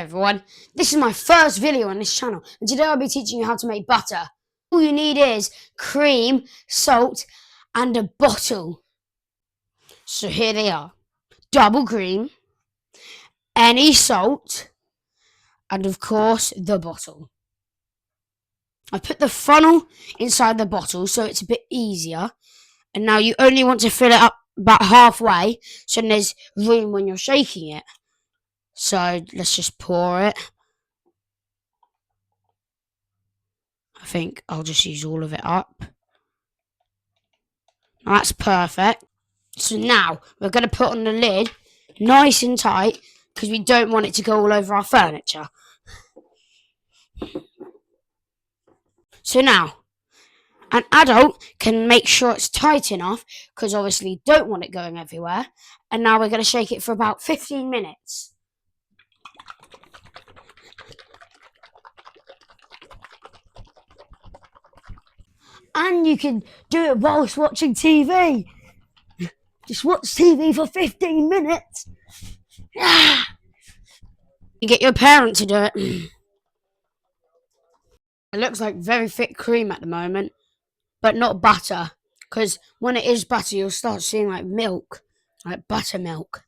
everyone, this is my first video on this channel and today I'll be teaching you how to make butter. All you need is cream, salt and a bottle. So here they are. Double cream, any salt and of course the bottle. I put the funnel inside the bottle so it's a bit easier, and now you only want to fill it up about halfway so there's room when you're shaking it. So let's just pour it. I think I'll just use all of it up. That's perfect. So now we're going to put on the lid nice and tight because we don't want it to go all over our furniture. So now, an adult can make sure it's tight enough because obviously you don't want it going everywhere. And now we're going to shake it for about 15 minutes. And you can do it whilst watching TV. Just watch TV for 15 minutes. You get your parent to do it. It looks like very thick cream at the moment, but not butter. Because when it is butter, you'll start seeing like milk, like buttermilk.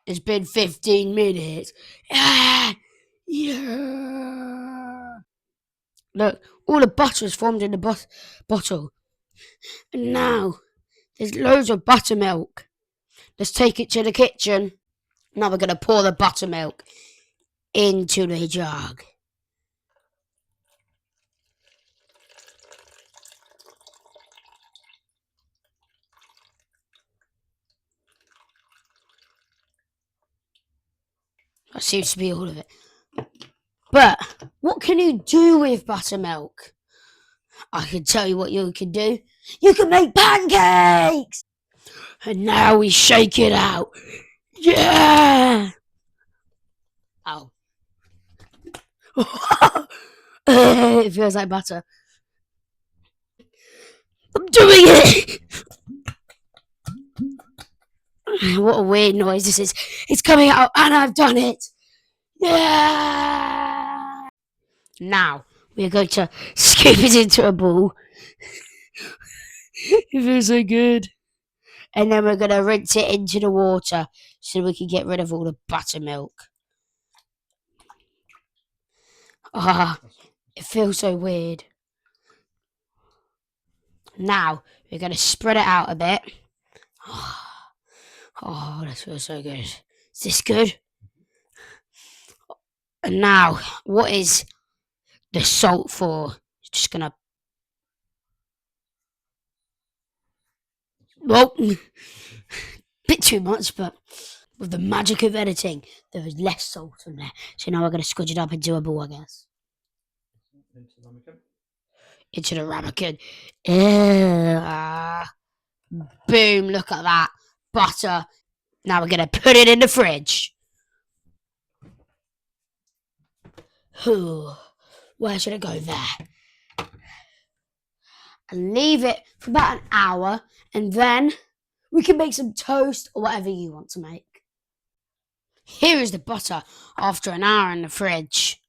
It's been 15 minutes. Yeah. Look, all the butter is formed in the bottle. And now, there's loads of buttermilk. Let's take it to the kitchen. Now we're going to pour the buttermilk into the jug. That seems to be all of it. But what can you do with buttermilk? I can tell you what you can do. You can make pancakes! And now we shake it out. Yeah! Ow. It feels like butter. I'm doing it! What a weird noise this is. It's coming out and I've done it. Yeah! Now, we're going to scoop it into a ball. It feels so good. And then we're going to rinse it into the water so we can get rid of all the buttermilk. Ah, it feels so weird. Now, we're going to spread it out a bit. Oh, this feels so good. Is this good? And now, what is the salt for? Just going to... Well, bit too much, but with the magic of editing, there is less salt in there. So now we're going to squidge it up into a ball, I guess. Into the ramekin. Boom, look at that. Butter. Now we're going to put it in the fridge. Where should it go? There. And leave it for about an hour, and then we can make some toast or whatever you want to make. Here is the butter after an hour in the fridge.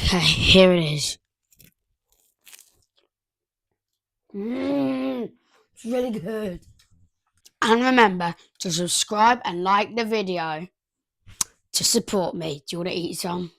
Okay, here it is. It's really good. And remember to subscribe and like the video to support me. Do you want to eat some?